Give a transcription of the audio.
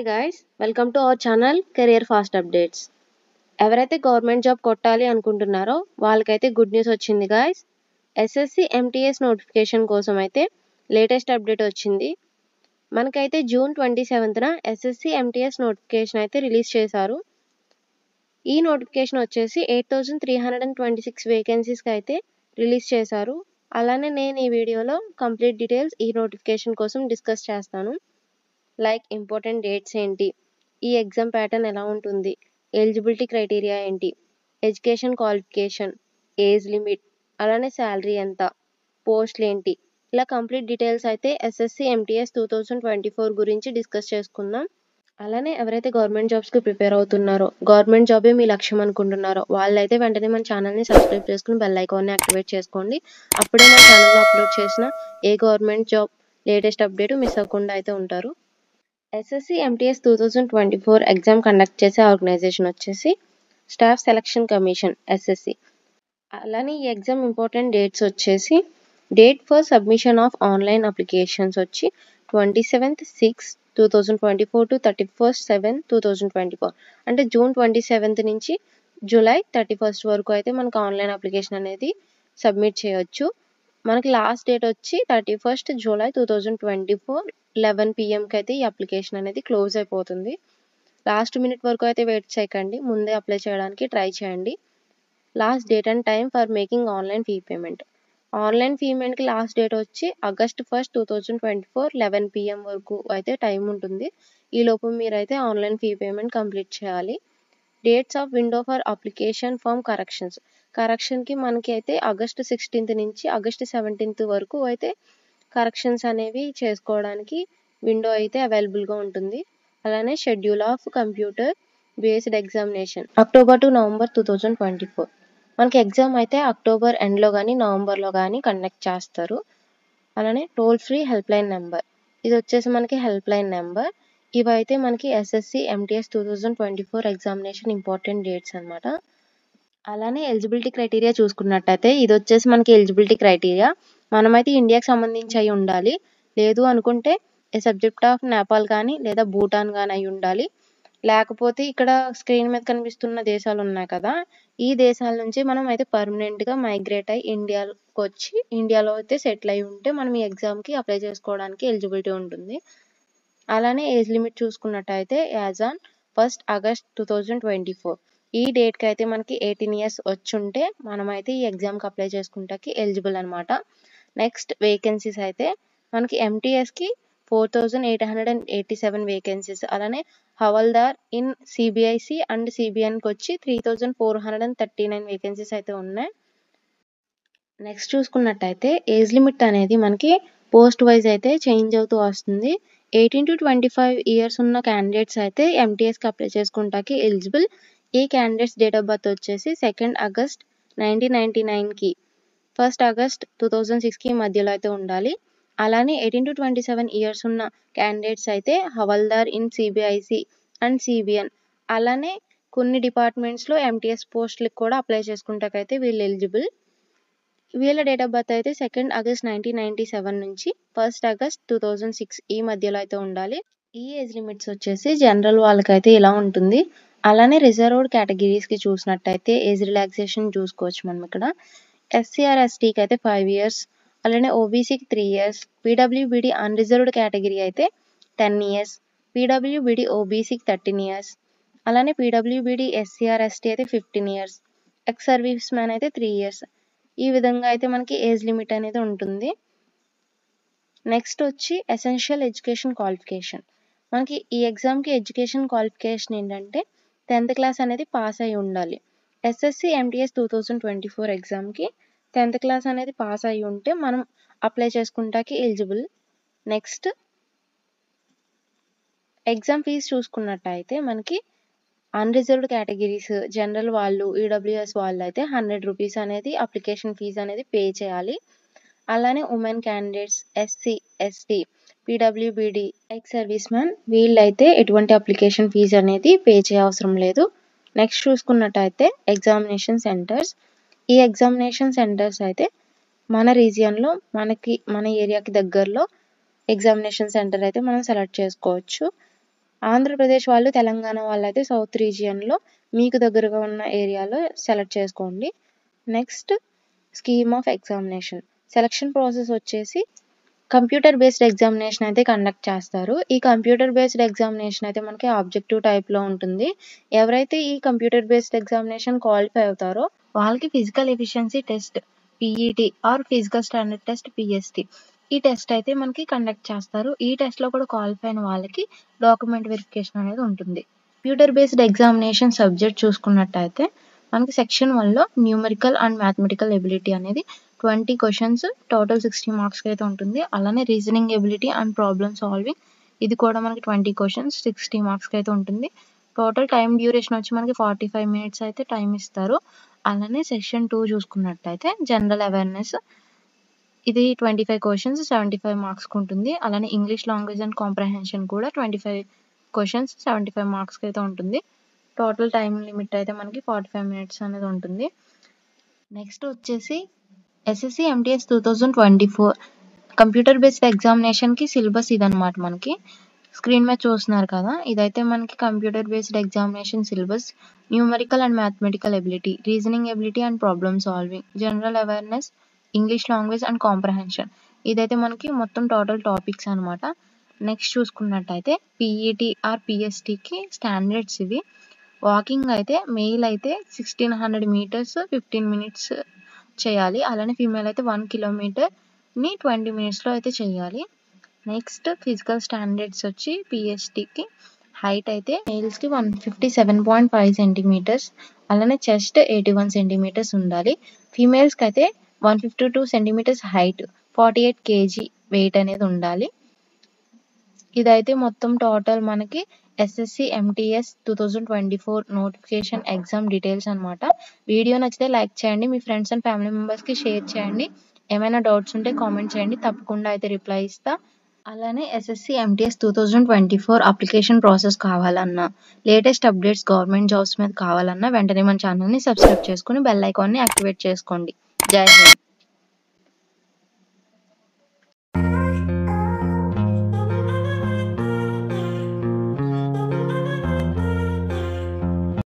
Hi guys, welcome to our channel career fast updates. ఎవరైతే government job కొట్టాలి అనుకుంటున్నారో వాళ్ళకైతే గుడ్ న్యూస్ వచ్చింది గైస్. ఎస్ఎస్సి ఎంటీఎస్ నోటిఫికేషన్ కోసం అయితే లేటెస్ట్ అప్డేట్ వచ్చింది. మనకైతే జూన్ 27న ఎస్ఎస్సి ఎంటీఎస్ నోటిఫికేషన్ అయితే రిలీజ్ చేశారు. ఈ నోటిఫికేషన్ వచ్చేసి 8326 వేకెన్సీస్కి అయితే రిలీజ్ చేశారు. అలానే నేను ఈ వీడియోలో కంప్లీట్ డీటెయిల్స్ ఈ నోటిఫికేషన్ కోసం డిస్కస్ చేస్తాను. లైక్ ఇంపార్టెంట్ డేట్స్ ఏంటి, ఈ ఎగ్జామ్ ప్యాటర్న్ ఎలా ఉంటుంది, ఎలిజిబిలిటీ క్రైటీరియా ఏంటి, ఎడ్యుకేషన్ క్వాలిఫికేషన్, ఏజ్ లిమిట్, అలానే శాలరీ ఎంత, పోస్టులు ఏంటి, ఇలా కంప్లీట్ డీటెయిల్స్ అయితే ఎస్ఎస్సి ఎంటీఎస్ 2024 గురించి డిస్కస్ చేసుకుందాం. అలానే ఎవరైతే గవర్నమెంట్ జాబ్స్కి ప్రిపేర్ అవుతున్నారో, గవర్నమెంట్ జాబే మీ లక్ష్యం అనుకుంటున్నారో వాళ్ళైతే వెంటనే మన ఛానల్ని సబ్స్క్రైబ్ చేసుకుని బెల్ ఐకాన్ని యాక్టివేట్ చేసుకోండి. అప్పుడే మన ఛానల్లో అప్లోడ్ చేసిన ఏ government job latest update miss అవ్వకుండా అయితే ఉంటారు. ఎస్ఎస్సి ఎంటీఎస్ 2024 ఎగ్జామ్ కండక్ట్ చేసే ఆర్గనైజేషన్ వచ్చేసి స్టాఫ్ సెలక్షన్ కమిషన్ ఎస్ఎస్సి. అలానే ఈ ఎగ్జామ్ ఇంపార్టెంట్ డేట్స్ వచ్చేసి date for submission of online applications వచ్చి 27/6/2024 టు 31/7/2024. అంటే జూన్ 27 నుంచి జూలై 31 వరకు అయితే మనకు ఆన్లైన్ అప్లికేషన్ అనేది సబ్మిట్ చేయొచ్చు. మనకి లాస్ట్ డేట్ వచ్చి 31 జూలై 2024 11 PM అయితే ఈ అప్లికేషన్ అనేది క్లోజ్ అయిపోతుంది. లాస్ట్ మినిట్ వరకు అయితే వెయిట్ చేయకండి, ముందే అప్లై చేయడానికి ట్రై చేయండి. Last date and time for making online fee payment. Online fee పేమెంట్కి లాస్ట్ డేట్ వచ్చి August 1, 2024 11 PM వరకు అయితే టైం ఉంటుంది. ఈలోపు మీరైతే ఆన్లైన్ ఫీ పేమెంట్ కంప్లీట్ చేయాలి. Dates of window for application form corrections. కరెక్షన్కి మనకి అయితే August 16 నుంచి August 17 వరకు అయితే కరెక్షన్స్ అనేవి చేసుకోవడానికి విండో అయితే అవైలబుల్గా ఉంటుంది. అలానే schedule of computer based examination October to November 2024. మనకి ఎగ్జామ్ అయితే అక్టోబర్ ఎండ్లో కానీ నవంబర్లో కానీ కండక్ట్ చేస్తారు. అలానే toll free help line number, ఇది వచ్చేసి మనకి హెల్ప్ లైన్ నెంబర్. ఇవైతే మనకి SSC MTS 2024 examination important dates అనమాట. అలానే ఎలిజిబిలిటీ క్రైటీరియా చూసుకున్నట్టయితే ఇది వచ్చేసి మనకి ఎలిజిబిలిటీ క్రైటీరియా మనమైతే ఇండియాకి సంబంధించి అయి ఉండాలి, లేదు అనుకుంటే ఏ సబ్జెక్ట్ ఆఫ్ నేపాల్ కానీ లేదా భూటాన్ కానీ అయి ఉండాలి. లేకపోతే ఇక్కడ స్క్రీన్ మీద కనిపిస్తున్న దేశాలు ఉన్నాయి కదా, ఈ దేశాల నుంచి మనం అయితే పర్మనెంట్గా మైగ్రేట్ అయ్యి ఇండియాకి వచ్చి ఇండియాలో అయితే సెటిల్ అయి ఉంటే మనం ఈ ఎగ్జామ్కి అప్లై చేసుకోవడానికి ఎలిజిబిలిటీ ఉంటుంది. అలానే ఏజ్ లిమిట్ చూసుకున్నట్టయితే యాజ్ ఆన్ 1 August 2024 ఈ డేట్కి అయితే మనకి 18 years వచ్చి ఉంటే మనమైతే ఈ ఎగ్జామ్కి అప్లై చేసుకుంటాకి ఎలిజిబుల్ అనమాట. నెక్స్ట్ వేకెన్సీస్ అయితే మనకి ఎంటీఎస్కి 4887 వేకెన్సీస్, అలానే హవల్దార్ ఇన్ సిబిఐసి అండ్ సిబిఎన్కి వచ్చి 3439 వేకెన్సీస్ అయితే ఉన్నాయి. నెక్స్ట్ చూసుకున్నట్టయితే ఏజ్ లిమిట్ అనేది మనకి పోస్ట్ వైజ్ అయితే చేంజ్ అవుతూ వస్తుంది. 18 to 25 years ఉన్న క్యాండిడేట్స్ అయితే ఎంటీఎస్కి అప్లై చేసుకుంటాకి ఎలిజిబుల్. ఈ క్యాండిడేట్స్ డేట్ ఆఫ్ బర్త్ వచ్చేసి 2 August 1999కి 1 August 2006కి మధ్యలో అయితే ఉండాలి. అలానే 18 to 27 years ఉన్న క్యాండిడేట్స్ అయితే havildar in CBIC and CBN. అలానే కొన్ని డిపార్ట్మెంట్స్లో ఎంటీఎస్ పోస్టులకు కూడా అప్లై చేసుకుంటాకైతే వీళ్ళు ఎలిజిబుల్. వీళ్ళ డేట్ ఆఫ్ బర్త్ అయితే 2 August 1997 నుంచి 1 August 2006 ఈ మధ్యలో అయితే ఉండాలి. ఈ ఏజ్ లిమిట్స్ వచ్చేసి జనరల్ వాళ్ళకైతే ఇలా ఉంటుంది. అలానే రిజర్వ్డ్ కేటగిరీస్కి చూసినట్టయితే ఏజ్ రిలాక్సేషన్ చూసుకోవచ్చు మనం ఇక్కడ. ఎస్సీఆర్ ఎస్టీకి అయితే 5 years, అలానే ఓబీసీకి 3 years, పీడబ్ల్యూబీడీ అన్రిజర్వ్డ్ కేటగిరీ అయితే 10 years, పీడబ్ల్యూబీడీ ఓబీసీకి 13 years, అలానే పీడబ్ల్యూబీడీ ఎస్సీఆర్ ఎస్టీ అయితే 15 years, ఎక్స్ సర్వీస్ మ్యాన్ అయితే 3 years. ఈ విధంగా అయితే మనకి ఏజ్ లిమిట్ అనేది ఉంటుంది. నెక్స్ట్ వచ్చి ఎసెన్షియల్ ఎడ్యుకేషన్ క్వాలిఫికేషన్. మనకి ఈ ఎగ్జామ్కి ఎడ్యుకేషన్ క్వాలిఫికేషన్ ఏంటంటే 10th క్లాస్ అనేది పాస్ అయి ఉండాలి. ఎస్ఎస్సి ఎంటీఎస్ 2024 ఎగ్జామ్కి 10th క్లాస్ అనేది పాస్ అయి ఉంటే మనం అప్లై చేసుకుంటాకి ఎలిజిబుల్. నెక్స్ట్ ఎగ్జామ్ ఫీజు చూసుకున్నట్టయితే మనకి అన్రిజర్వ్డ్ కేటగిరీస్ జనరల్ వాళ్ళు ఈడబ్ల్యూఎస్ వాళ్ళు అయితే 100 rupees అనేది అప్లికేషన్ ఫీజు అనేది పే చేయాలి. అలానే women candidates, SC ST, PWBD, ex service man వీళ్ళైతే ఎటువంటి అప్లికేషన్ ఫీజు అనేది పే చేయవసరం లేదు. నెక్స్ట్ చూసుకున్నట్టయితే ఎగ్జామినేషన్ సెంటర్స్. ఈ ఎగ్జామినేషన్ సెంటర్స్ అయితే మన రీజియన్లో మన ఏరియాకి దగ్గరలో ఎగ్జామినేషన్ సెంటర్ అయితే మనం సెలెక్ట్ చేసుకోవచ్చు. ఆంధ్రప్రదేశ్ వాళ్ళు, తెలంగాణ వాళ్ళైతే సౌత్ రీజియన్‌లో మీకు దగ్గరగా ఉన్న ఏరియాలో సెలెక్ట్ చేసుకోండి. Next scheme of examination. Selection process వచ్చేసి కంప్యూటర్ బేస్డ్ ఎగ్జామినేషన్ అయితే కండక్ట్ చేస్తారు. ఈ కంప్యూటర్ బేస్డ్ ఎగ్జామినేషన్ అయితే మనకి ఆబ్జెక్టివ్ టైప్‌లో ఉంటుంది. ఎవరైతే ఈ కంప్యూటర్ బేస్డ్ ఎగ్జామినేషన్ క్వాలిఫై అవుతారో వాళ్ళకి physical efficiency test PET or physical standard test PST ఈ టెస్ట్ అయితే మనకి కండక్ట్ చేస్తారు. ఈ టెస్ట్‌లో కూడా క్వాలిఫై అయిన వాళ్ళకి డాక్యుమెంట్ వెరిఫికేషన్ అనేది ఉంటుంది. కంప్యూటర్ బేస్డ్ ఎగ్జామినేషన్ సబ్జెక్ట్ చూసుకున్నట్టయితే మనకి సెక్షన్ 1లో న్యూమరికల్ అండ్ మ్యాథమెటికల్ ఎబిలిటీ అనేది 20 క్వశ్చన్స్ టోటల్ 60 మార్క్స్‌కి అయితే ఉంటుంది. అలానే reasoning ability and problem solving ఇది కూడా మనకి 20 క్వశ్చన్స్ 60 మార్క్స్‌కి అయితే ఉంటుంది. టోటల్ టైం డ్యూరేషన్ వచ్చి మనకి 45 మినిట్స్ అయితే టైం ఇస్తారు. అలానే సెక్షన్ 2 చూసుకున్నట్టయితే జనరల్ అవేర్నెస్ ఇది 25 క్వశ్చన్స్ 75 మార్క్స్‌కి ఉంటుంది. అలానే ఇంగ్లీష్ లాంగ్వేజ్ అండ్ కాంప్రహెన్షన్ కూడా 25 క్వశ్చన్స్ 75 మార్క్స్‌కి అయితే ఉంటుంది. టోటల్ టైం లిమిట్ అయితే మనకి 45 మినిట్స్ అనేది ఉంటుంది. నెక్స్ట్ వచ్చేసి ఎస్ఎస్సి ఎంటీఎస్ 2024 కంప్యూటర్ బేస్డ్ ఎగ్జామినేషన్‌కి సిలబస్ ఇదనమాట మనకి. స్క్రీన్ మీద చూస్తున్నారు కదా, ఇదైతే మనకి computer based examination syllabus. Numerical and mathematical ability, reasoning ability and problem solving, general awareness, English language and comprehension ఇదైతే మనకి మొత్తం టోటల్ టాపిక్స్ అనమాట. నెక్స్ట్ చూసుకున్నట్టయితే పీఈటీ ఆర్ పిఎస్టీకి స్టాండర్డ్స్ ఇవి. వాకింగ్ అయితే మెయిల్ అయితే 1600 మీటర్స్ 15 మినిట్స్ చేయాలి. అలానే ఫీమేల్ అయితే 1 కిలోమీటర్ని 20 మినిట్స్లో అయితే చేయాలి. నెక్స్ట్ ఫిజికల్ స్టాండర్డ్స్ వచ్చి పిఎస్టీకి హైట్ అయితే మేల్స్కి 157.5 సెంటీమీటర్స్, అలానే చెస్ట్ 81 సెంటీమీటర్స్ ఉండాలి. ఫీమేల్స్కి అయితే 152 సెంటీమీటర్స్ హైట్ 48 కేజీ వెయిట్ అనేది ఉండాలి. ఇదైతే మొత్తం టోటల్ మనకి SSC MTS 2024 notification exam details అనమాట. వీడియో నచ్చితే లైక్ చేయండి, మీ ఫ్రెండ్స్ అండ్ ఫ్యామిలీ మెంబర్స్కి షేర్ చేయండి. ఏమైనా డౌట్స్ ఉంటే కామెంట్ చేయండి, తప్పకుండా అయితే రిప్లై ఇస్తా. అలానే ఎస్ఎస్సి ఎంటీఎస్ 2024 అప్లికేషన్ ప్రాసెస్ కావాలన్నా, లేటెస్ట్ అప్డేట్స్ గవర్నమెంట్ జాబ్స్ మీద కావాలన్నా వెంటనే మన ఛానల్ని సబ్స్క్రైబ్ చేసుకుని బెల్ ఐకాన్ని యాక్టివేట్ చేసుకోండి. జై హింద్.